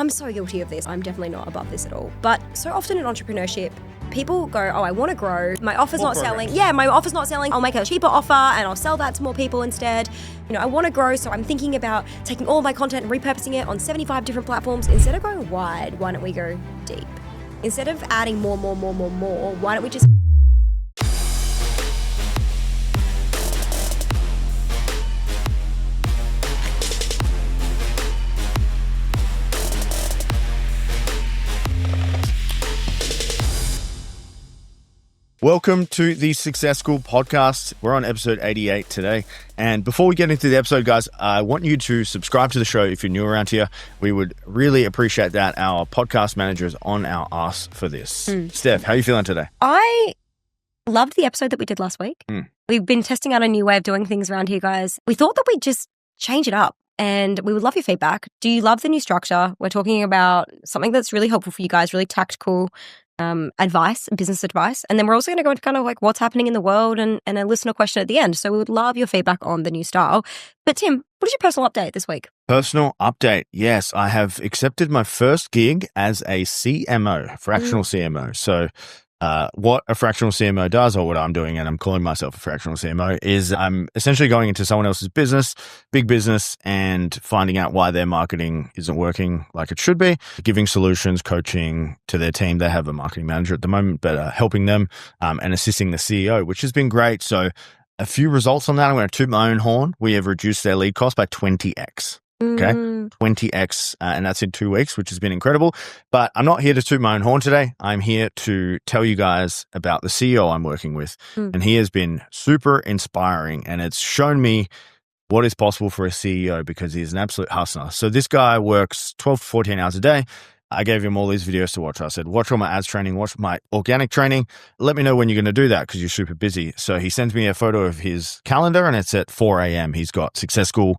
I'm so guilty of this. I'm definitely not above this at all. But so often in entrepreneurship, people go, oh, I want to grow. My offer's not selling. Yeah, my offer's not selling. I'll make a cheaper offer and I'll sell that to more people instead. I want to grow, so I'm thinking about taking all of my content and repurposing it on 75 different platforms. Instead of going wide, why don't we go deep? Instead of adding more, why don't we just... Welcome to the Success School podcast. We're on episode 88 today. And before we get into the episode, guys, I want you to subscribe to the show if you're new around here. We would really appreciate that. Our podcast manager is on our ass for this. Steph, how are you feeling today? I loved the episode that we did last week. We've been testing out a new way of doing things around here, guys. We thought that we'd just change it up. And we would love your feedback. Do you love the new structure? We're talking about something that's really helpful for you guys, really tactical advice, business advice. And then we're also going to go into kind of like what's happening in the world and a listener question at the end. So we would love your feedback on the new style. But Tim, what is your personal update this week? Personal update. Yes, I have accepted my first gig as a CMO, fractional CMO. So what a fractional CMO does, or what I'm doing, and I'm calling myself a fractional CMO, is I'm essentially going into someone else's business, big business, and finding out why their marketing isn't working like it should be, giving solutions, coaching to their team. They have a marketing manager at the moment, but helping them and assisting the CEO, which has been great. So a few results on that. I'm going to toot my own horn. We have reduced their lead cost by 20x. Okay, 20x, and that's in 2 weeks, which has been incredible. But I'm not here to toot my own horn today. I'm here to tell you guys about the CEO I'm working with. And he has been super inspiring, and it's shown me what is possible for a CEO because he's an absolute hustler. So this guy works 12 to 14 hours a day. I gave him all these videos to watch. I said, watch all my ads training, watch my organic training. Let me know when you're going to do that because you're super busy. So he sends me a photo of his calendar and it's at 4 a.m. He's got Success School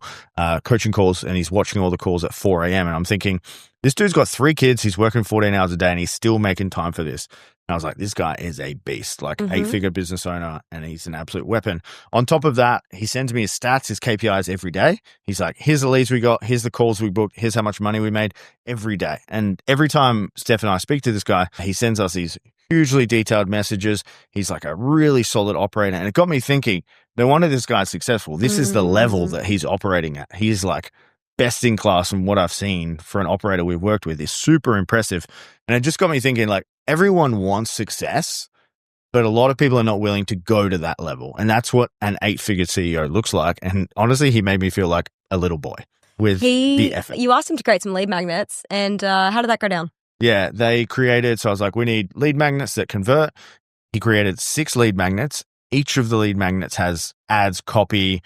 coaching calls and he's watching all the calls at 4 a.m. And I'm thinking, this dude's got 3 kids. He's working 14 hours a day and he's still making time for this. And I was like, this guy is a beast, like 8-figure business owner, and he's an absolute weapon. On top of that, he sends me his stats, his KPIs every day. He's like, here's the leads we got, here's the calls we booked, here's how much money we made every day. And every time Steph and I speak to this guy, he sends us these hugely detailed messages. He's like a really solid operator. And it got me thinking, no wonder this guy's successful. This is the level that he's operating at. He's like best in class from what I've seen for an operator we've worked with. Is super impressive. And it just got me thinking, like, everyone wants success, but a lot of people are not willing to go to that level. And that's what an 8-figure CEO looks like. And honestly, he made me feel like a little boy with the effort. You asked him to create some lead magnets, and how did that go down? Yeah, they created, so I was like, we need lead magnets that convert. He created 6 lead magnets. Each of the lead magnets has ads, copy,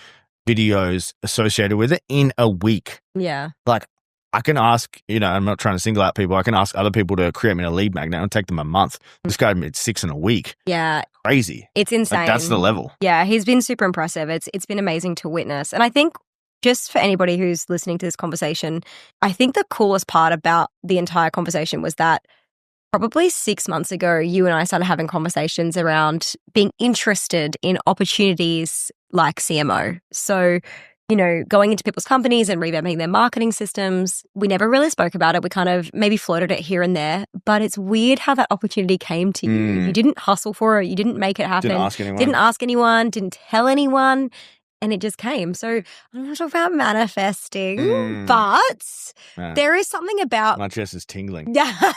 videos associated with it in a week. Yeah. Like, I can ask, I'm not trying to single out people. I can ask other people to create me a lead magnet. It'll take them a month. This guy made 6 in a week. Yeah. Crazy. It's insane. Like, that's the level. Yeah, he's been super impressive. It's been amazing to witness. And I think just for anybody who's listening to this conversation, I think the coolest part about the entire conversation was that probably 6 months ago, you and I started having conversations around being interested in opportunities like CMO. So, going into people's companies and revamping their marketing systems. We never really spoke about it. We kind of maybe floated it here and there, but it's weird how that opportunity came to you. You didn't hustle for it. You didn't make it happen. Didn't ask anyone, didn't tell anyone. And it just came. So I'm not talking about manifesting, but there is something about... My chest is tingling. Yeah.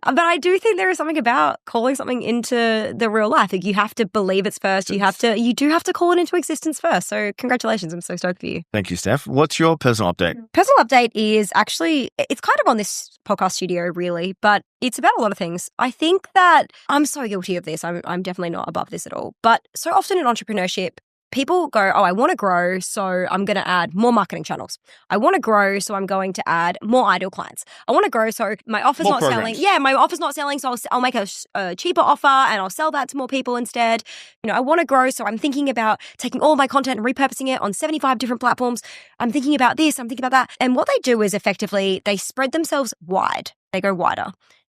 But I do think there is something about calling something into the real life. Like, you have to believe it's first. You do have to call it into existence first. So congratulations. I'm so stoked for you. Thank you, Steph. What's your personal update? Personal update is actually, it's kind of on this podcast studio really, but it's about a lot of things. I think that I'm so guilty of this. I'm definitely not above this at all. But so often in entrepreneurship, people go, oh, I want to grow, so I'm going to add more marketing channels. I want to grow, so I'm going to add more ideal clients. I want to grow, so my offer's not selling. Yeah, my offer's not selling, so I'll make a cheaper offer and I'll sell that to more people instead. I want to grow, so I'm thinking about taking all of my content and repurposing it on 75 different platforms. I'm thinking about this, I'm thinking about that. And what they do is effectively they spread themselves wide. They go wider.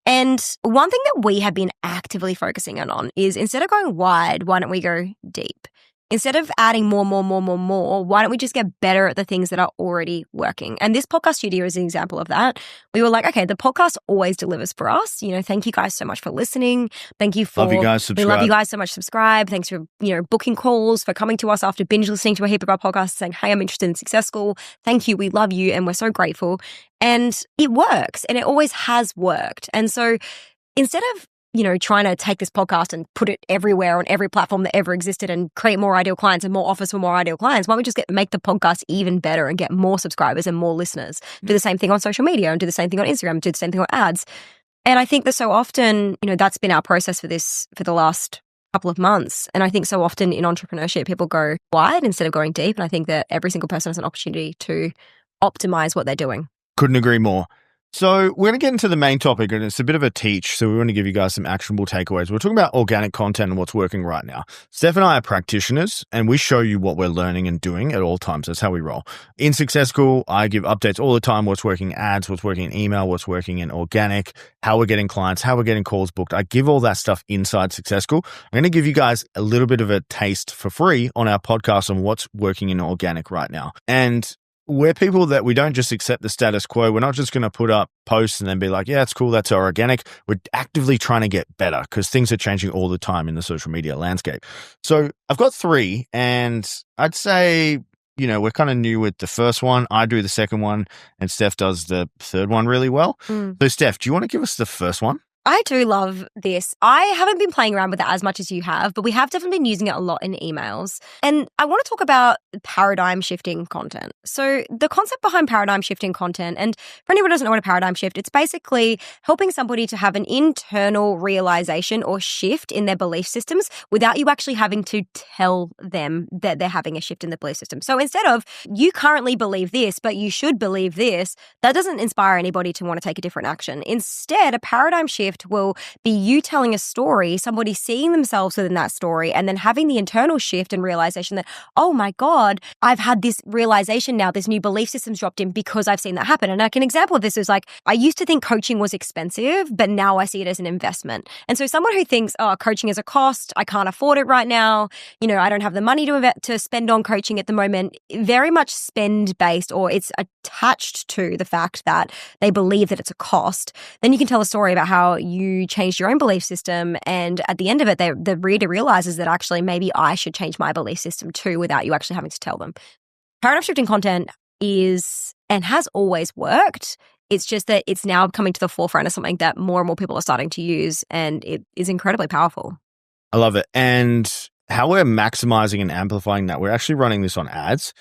And one thing that we have been actively focusing on is instead of going wide, why don't we go deep? instead of adding more, why don't we just get better at the things that are already working? And this podcast studio is an example of that. We were like, okay, the podcast always delivers for us. Thank you guys so much for listening. Thank you for... Love you guys. Subscribe. We love you guys so much. Subscribe. Thanks for, booking calls, for coming to us after binge listening to a heap of our podcasts saying, hey, I'm interested in Success School. Thank you. We love you. And we're so grateful. And it works. And it always has worked. And so instead of trying to take this podcast and put it everywhere on every platform that ever existed and create more ideal clients and more offers for more ideal clients, why don't we just make the podcast even better and get more subscribers and more listeners? Do the same thing on social media and do the same thing on Instagram, do the same thing on ads. And I think that so often, that's been our process for the last couple of months. And I think so often in entrepreneurship, people go wide instead of going deep. And I think that every single person has an opportunity to optimize what they're doing. Couldn't agree more. So we're going to get into the main topic, and it's a bit of a teach. So we want to give you guys some actionable takeaways. We're talking about organic content and what's working right now. Steph and I are practitioners, and we show you what we're learning and doing at all times. That's how we roll. In Success School, I give updates all the time. What's working in ads, what's working in email, what's working in organic, how we're getting clients, how we're getting calls booked. I give all that stuff inside Success School. I'm going to give you guys a little bit of a taste for free on our podcast on what's working in organic right now. And we're people that we don't just accept the status quo. We're not just going to put up posts and then be like, yeah, it's cool, that's our organic. We're actively trying to get better because things are changing all the time in the social media landscape. So I've got 3, and I'd say, we're kind of new with the first one. I do the second one, and Steph does the third one really well. So Steph, do you want to give us the first one? I do love this. I haven't been playing around with it as much as you have, but we have definitely been using it a lot in emails. And I want to talk about paradigm shifting content. So the concept behind paradigm shifting content, and for anyone who doesn't know what a paradigm shift, it's basically helping somebody to have an internal realization or shift in their belief systems without you actually having to tell them that they're having a shift in the belief system. So instead of, you currently believe this, but you should believe this, that doesn't inspire anybody to want to take a different action. Instead, a paradigm shift will be you telling a story, somebody seeing themselves within that story, and then having the internal shift and realization that, oh my God, I've had this realization now, this new belief system's dropped in because I've seen that happen. And like an example of this is like, I used to think coaching was expensive, but now I see it as an investment. And so someone who thinks, oh, coaching is a cost, I can't afford it right now, I don't have the money to spend on coaching at the moment, very much spend based, or it's attached to the fact that they believe that it's a cost, then you can tell a story about how you changed your own belief system. And at the end of it, the reader realizes that actually maybe I should change my belief system too without you actually having to tell them. Paradigm shifting content is and has always worked. It's just that it's now coming to the forefront of something that more and more people are starting to use. And it is incredibly powerful. I love it. And how we're maximizing and amplifying that, we're actually running this on ads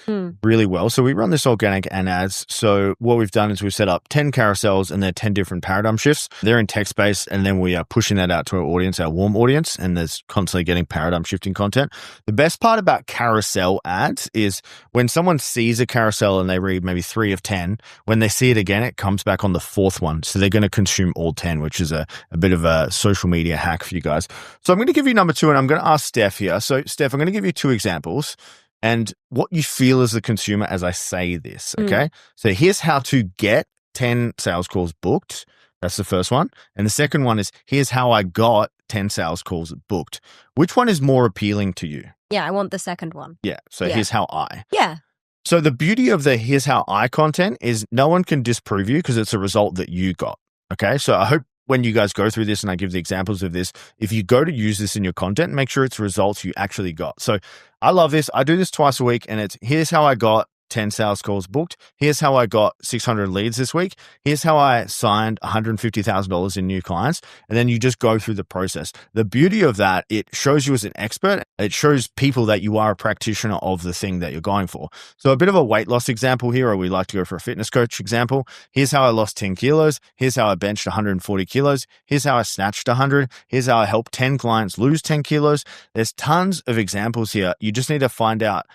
really well. So we run this organic and ads. So what we've done is we've set up 10 carousels, and they're 10 different paradigm shifts. They're in text-based, and then we are pushing that out to our audience, our warm audience, and there's constantly getting paradigm shifting content. The best part about carousel ads is when someone sees a carousel and they read maybe 3 of 10, when they see it again, it comes back on the 4th one. So they're going to consume all 10, which is a bit of a social media hack for you guys. So I'm going to give you number 2, and I'm going to ask Steph here. So Steph, I'm going to give you 2 examples and what you feel as a consumer as I say this, okay? So here's how to get 10 sales calls booked. That's the first one. And the second one is, here's how I got 10 sales calls booked. Which one is more appealing to you? Yeah, I want the second one. Yeah. So here's how I. Yeah. So the beauty of the here's how I content is no one can disprove you because it's a result that you got. Okay. So I hope when you guys go through this and I give the examples of this, if you go to use this in your content, make sure it's results you actually got. So I love this. I do this twice a week, and it's here's how I got 10 sales calls booked. Here's how I got 600 leads this week. Here's how I signed $150,000 in new clients. And then you just go through the process. The beauty of that, it shows you as an expert. It shows people that you are a practitioner of the thing that you're going for. So a bit of a weight loss example here, or we like to go for a fitness coach example. Here's how I lost 10 kilos. Here's how I benched 140 kilos. Here's how I snatched 100. Here's how I helped 10 clients lose 10 kilos. There's tons of examples here. You just need to find out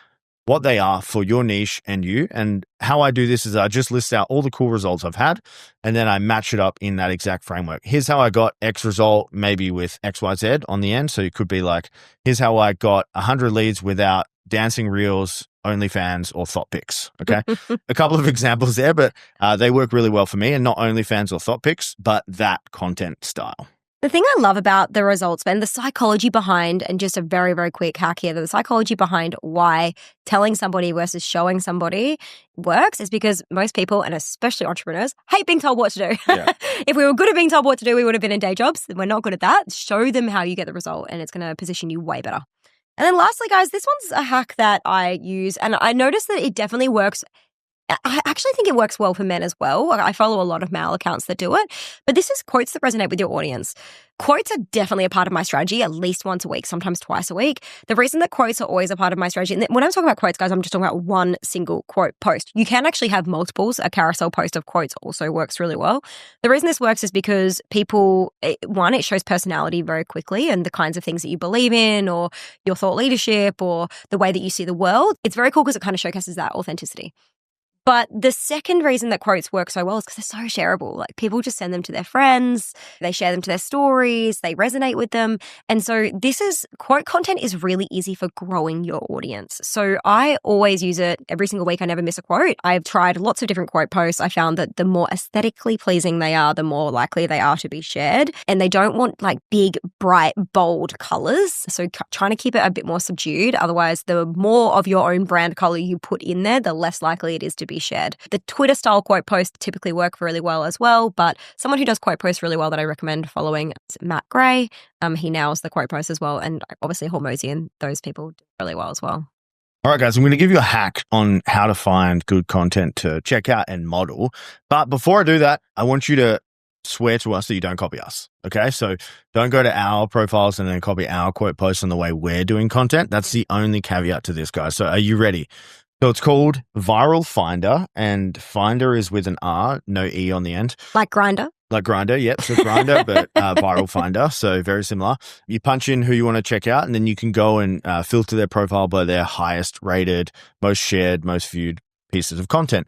what they are for your niche and you. And how I do this is I just list out all the cool results I've had, and then I match it up in that exact framework. Here's how I got X result, maybe with XYZ on the end. So it could be like, here's how I got 100 leads without dancing reels, OnlyFans, or thought pics. Okay. A couple of examples there, but they work really well for me, and not OnlyFans or thought pics, but that content style. The thing I love about the results, Ben, the psychology behind, and just a very, very quick hack here, the psychology behind why telling somebody versus showing somebody works is because most people, and especially entrepreneurs, hate being told what to do. Yeah. If we were good at being told what to do, we would have been in day jobs. We're not good at that. Show them how you get the result, and it's going to position you way better. And then lastly, guys, this one's a hack that I use, and I noticed that it definitely works. I actually think it works well for men as well. I follow a lot of male accounts that do it, but this is quotes that resonate with your audience. Quotes are definitely a part of my strategy, at least once a week, sometimes twice a week. The reason that quotes are always a part of my strategy, and when I'm talking about quotes, guys, I'm just talking about one single quote post. You can actually have multiples. A carousel post of quotes also works really well. The reason this works is because people, one, it shows personality very quickly and the kinds of things that you believe in or your thought leadership or the way that you see the world. It's very cool because it kind of showcases that authenticity. But the second reason that quotes work so well is because they're so shareable. Like people just send them to their friends, they share them to their stories, they resonate with them. And so quote content is really easy for growing your audience. So I always use it every single week. I never miss a quote. I've tried lots of different quote posts. I found that the more aesthetically pleasing they are, the more likely they are to be shared. And they don't want like big, bright, bold colors. So trying to keep it a bit more subdued. Otherwise, the more of your own brand color you put in there, the less likely it is to be shared. The Twitter style quote posts typically work really well as well, but someone who does quote posts really well that I recommend following is Matt Gray. He nails the quote posts as well, and obviously Hormozy and those people do really well as well. All right, guys, I'm going to give you a hack on how to find good content to check out and model. But before I do that, I want you to swear to us that you don't copy us. Okay, so don't go to our profiles and then copy our quote posts on the way we're doing content. That's the only caveat to this, guys. So are you ready? So it's called Viral Finder, and Finder is with an R, no E on the end. Like Grindr? Like Grindr, yep. So Grindr, but Viral Finder. So very similar. You punch in who you want to check out, and then you can go and filter their profile by their highest rated, most shared, most viewed pieces of content.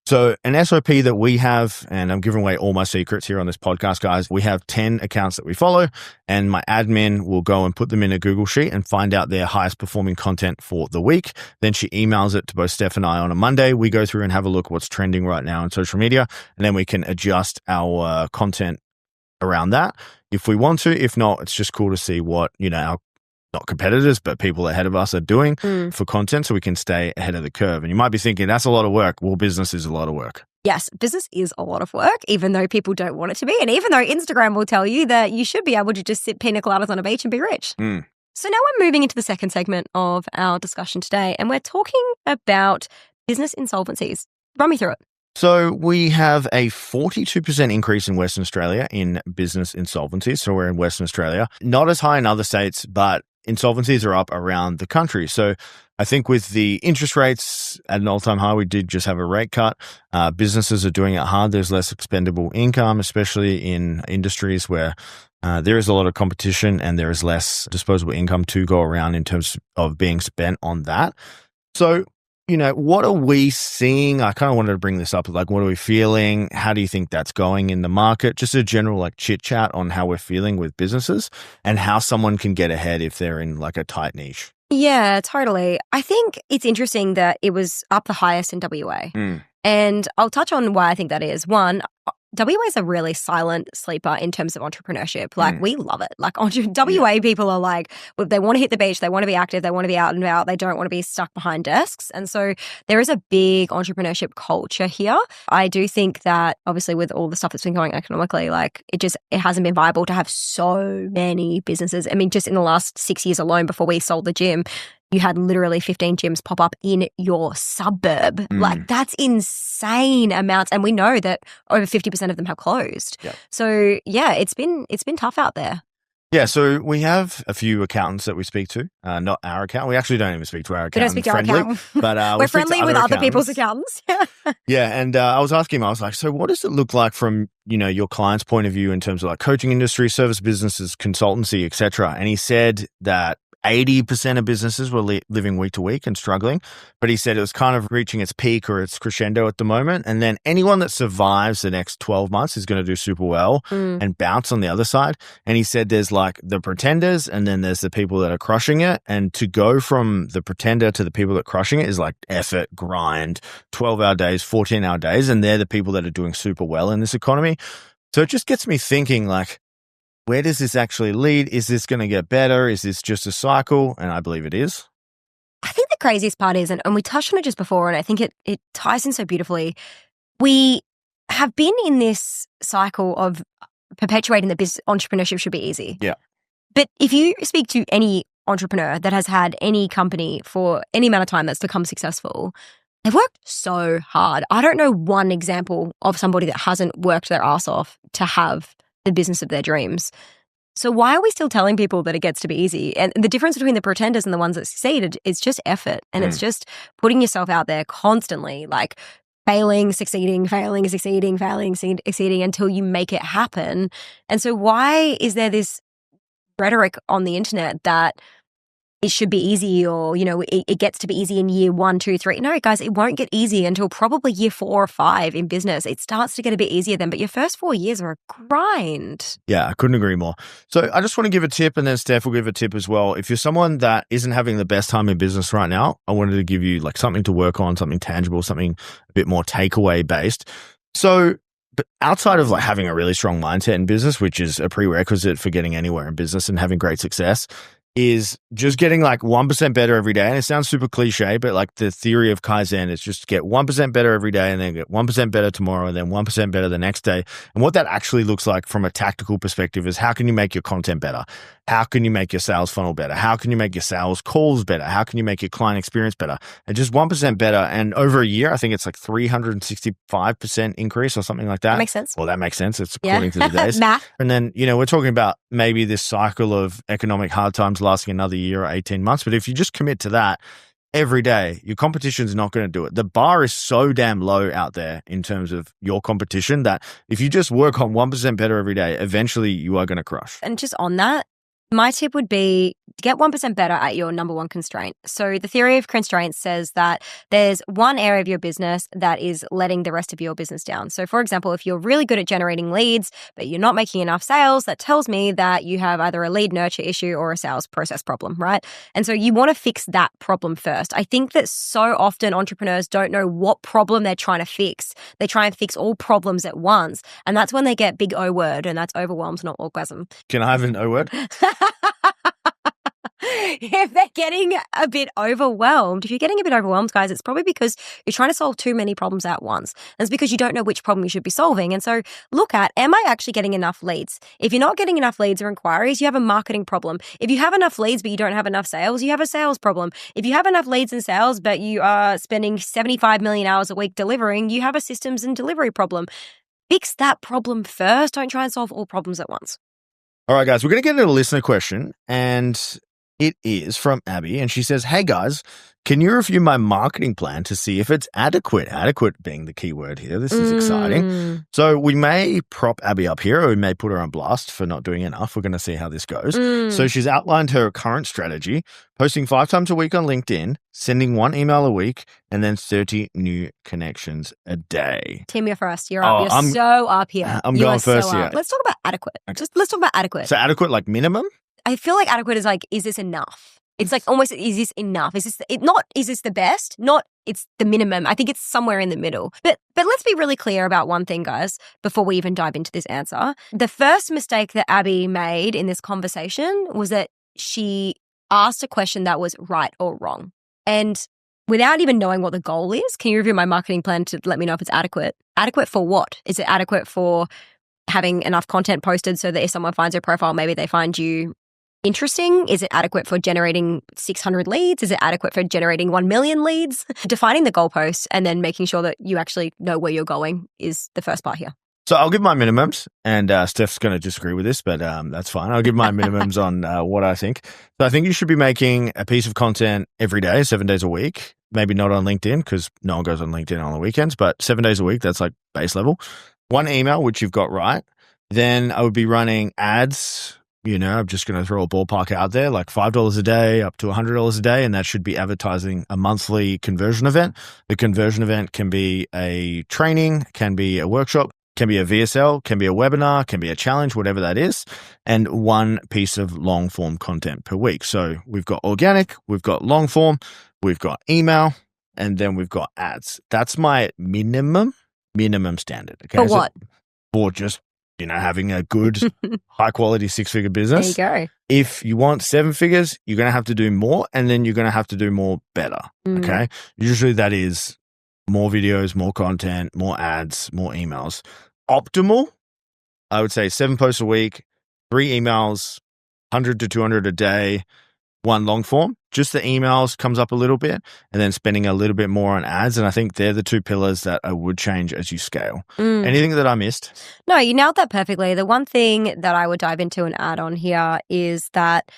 So an SOP that we have, and I'm giving away all my secrets here on this podcast, guys. We have 10 accounts that we follow, and my admin will go and put them in a Google Sheet and find out their highest performing content for the week. Then she emails it to both Steph and I on a Monday. We go through and have a look what's trending right now on social media, and then we can adjust our content around that if we want to. If not, it's just cool to see what, our not competitors, but people ahead of us are doing for content so we can stay ahead of the curve. And you might be thinking, that's a lot of work. Well, business is a lot of work. Yes, business is a lot of work, even though people don't want it to be. And even though Instagram will tell you that you should be able to just sip pina coladas on a beach and be rich. So now we're moving into the second segment of our discussion today, and we're talking about business insolvencies. Run me through it. So we have a 42% increase in Western Australia in business insolvencies. So we're in Western Australia. Not as high in other states, but insolvencies are up around the country. So I think with the interest rates at an all-time high, we did just have a rate cut. Businesses are doing it hard. There's less expendable income, especially in industries where there is a lot of competition and there is less disposable income to go around in terms of being spent on that. So, what are we seeing? I kind of wanted to bring this up. Like, what are we feeling? How do you think that's going in the market? Just a general chit chat on how we're feeling with businesses and how someone can get ahead if they're in a tight niche. Yeah, totally. I think it's interesting that it was up the highest in WA. And I'll touch on why I think that is. One, WA is a really silent sleeper in terms of entrepreneurship. We love it. WA people are they want to hit the beach, they want to be active, they want to be out and about, they don't want to be stuck behind desks. And so there is a big entrepreneurship culture here. I do think that obviously with all the stuff that's been going economically, it hasn't been viable to have so many businesses. I mean, just in the last 6 years alone before we sold the gym, you had literally 15 gyms pop up in your suburb. That's insane amounts. And we know that over 50% of them have closed. Yep. So yeah, it's been tough out there. Yeah, so we have a few accountants that we speak to. Not our account. We actually don't even speak to our accountant. We don't speak to our accountant. But we're friendly with other people's accountants. Yeah, and I was asking him, I was like, so what does it look like from, your client's point of view in terms of coaching industry, service businesses, consultancy, etc.? And he said that 80% of businesses were living week to week and struggling. But he said it was kind of reaching its peak or its crescendo at the moment. And then anyone that survives the next 12 months is going to do super well and bounce on the other side. And he said there's the pretenders and then there's the people that are crushing it. And to go from the pretender to the people that are crushing it is effort, grind, 12-hour days, 14-hour days. And they're the people that are doing super well in this economy. So it just gets me thinking where does this actually lead? Is this going to get better? Is this just a cycle? And I believe it is. I think the craziest part is, and we touched on it just before, and I think it ties in so beautifully. We have been in this cycle of perpetuating that business entrepreneurship should be easy. Yeah. But if you speak to any entrepreneur that has had any company for any amount of time that's become successful, they've worked so hard. I don't know one example of somebody that hasn't worked their ass off to have the business of their dreams. So why are we still telling people that it gets to be easy? And the difference between the pretenders and the ones that succeed is just effort. And it's just putting yourself out there constantly, like failing, succeeding, failing, succeeding, failing, succeeding until you make it happen. And so why is there this rhetoric on the internet that it should be easy, or, you know, it gets to be easy in year 1, 2, 3. No, guys, it won't get easy until probably year 4 or 5 in business. It starts to get a bit easier then, but your first 4 years are a grind. Yeah, I couldn't agree more. So I just want to give a tip, and then Steph will give a tip as well. If you're someone that isn't having the best time in business right now, I wanted to give you like something to work on, something tangible, something a bit more takeaway based. So, but outside of like having a really strong mindset in business, which is a prerequisite for getting anywhere in business and having great success, is just getting like 1% better every day. And it sounds super cliche, but like the theory of Kaizen is just get 1% better every day, and then get 1% better tomorrow, and then 1% better the next day. And what that actually looks like from a tactical perspective is, how can you make your content better? How can you make your sales funnel better? How can you make your sales calls better? How can you make your client experience better? And just 1% better. And over a year, I think it's like 365% increase or something like that. That makes sense. Well, that makes sense. It's according to the days. Math. And then, you know, we're talking about maybe this cycle of economic hard times lasting another year or 18 months. But if you just commit to that every day, your competition's not going to do it. The bar is so damn low out there in terms of your competition that if you just work on 1% better every day, eventually you are going to crush. And just on that, my tip would be to get 1% better at your number one constraint. So the theory of constraints says that there's one area of your business that is letting the rest of your business down. So for example, if you're really good at generating leads, but you're not making enough sales, that tells me that you have either a lead nurture issue or a sales process problem, right? And so you want to fix that problem first. I think that so often entrepreneurs don't know what problem they're trying to fix. They try and fix all problems at once. And that's when they get big O word, and that's overwhelmed, not orgasm. Can I have an O word? If they're getting a bit overwhelmed, guys, it's probably because you're trying to solve too many problems at once. And it's because you don't know which problem you should be solving. And so look at, am I actually getting enough leads? If you're not getting enough leads or inquiries, you have a marketing problem. If you have enough leads but you don't have enough sales, you have a sales problem. If you have enough leads and sales but you are spending 75 million hours a week delivering, you have a systems and delivery problem. Fix that problem first. Don't try and solve all problems at once. All right, guys, we're going to get into a listener question, and it is from Abby, and she says, "Hey guys, can you review my marketing plan to see if it's adequate?" Adequate being the key word here. This is exciting. So we may prop Abby up here, or we may put her on blast for not doing enough. We're going to see how this goes. So she's outlined her current strategy: posting 5 times a week on LinkedIn, sending 1 email a week, and then 30 new connections a day. Tim, you're first. You're up. You're so up here. I'm going first here. Let's talk about adequate. Okay. Let's talk about adequate. So adequate, like minimum? I feel like adequate is like, is this enough? It's like almost, is this enough? Is this the best? Not, it's the minimum. I think it's somewhere in the middle. But let's be really clear about one thing, guys, before we even dive into this answer. The first mistake that Abby made in this conversation was that she asked a question that was right or wrong. And without even knowing what the goal is, can you review my marketing plan to let me know if it's adequate? Adequate for what? Is it adequate for having enough content posted so that if someone finds your profile, maybe they find you interesting? Is it adequate for generating 600 leads? Is it adequate for generating 1 million leads? Defining the goalposts and then making sure that you actually know where you're going is the first part here. So I'll give my minimums, and Steph's going to disagree with this, but that's fine. I'll give my minimums on what I think. So I think you should be making a piece of content every day, 7 days a week. Maybe not on LinkedIn, because no one goes on LinkedIn on the weekends, but 7 days a week, that's like base level. 1 email, which you've got right. Then I would be running ads. You know, I'm just going to throw a ballpark out there, like $5 a day up to $100 a day, and that should be advertising a monthly conversion event. The conversion event can be a training, can be a workshop, can be a VSL, can be a webinar, can be a challenge, whatever that is, and 1 piece of long form content per week. So we've got organic, we've got long form, we've got email, and then we've got ads. That's my minimum standard. Okay? For what? For just having a good, high quality 6-figure business. There you go. If you want 7 figures, you're going to have to do more, and then you're going to have to do more better. Okay. Usually that is more videos, more content, more ads, more emails. Optimal, I would say 7 posts a week, 3 emails, 100 to 200 a day, 1 long form. Just the emails comes up a little bit, and then spending a little bit more on ads. And I think they're the 2 pillars that I would change as you scale. Anything that I missed? No, you nailed that perfectly. The one thing that I would dive into and add on here is that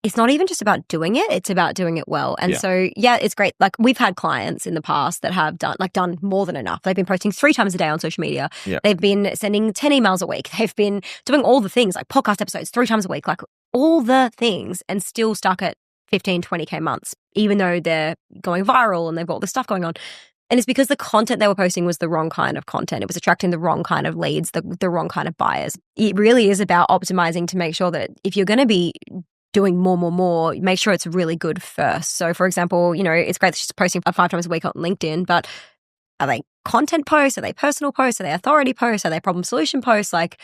it's not even just about doing it, it's about doing it well. And so, it's great. Like, we've had clients in the past that have done more than enough. They've been posting 3 times a day on social media. Yeah. They've been sending 10 emails a week. They've been doing all the things, like podcast episodes 3 times a week, like all the things, and still stuck at 15, 20K months, even though they're going viral and they've got all this stuff going on. And it's because the content they were posting was the wrong kind of content. It was attracting the wrong kind of leads, the wrong kind of buyers. It really is about optimizing to make sure that if you're going to be doing more, make sure it's really good first. So, for example, it's great that she's posting 5 times a week on LinkedIn, but are they content posts? Are they personal posts? Are they authority posts? Are they problem solution posts? Like,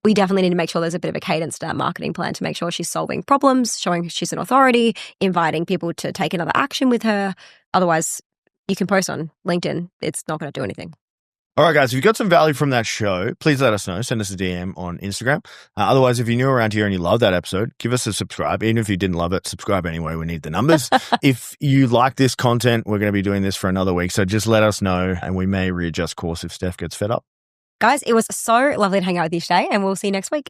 we definitely need to make sure there's a bit of a cadence to that marketing plan to make sure she's solving problems, showing she's an authority, inviting people to take another action with her. Otherwise, you can post on LinkedIn. It's not going to do anything. All right, guys, if you got some value from that show, please let us know. Send us a DM on Instagram. Otherwise, if you're new around here and you love that episode, give us a subscribe. Even if you didn't love it, subscribe anyway. We need the numbers. If you like this content, we're going to be doing this for another week. So just let us know, and we may readjust course if Steph gets fed up. Guys, it was so lovely to hang out with you today, and we'll see you next week.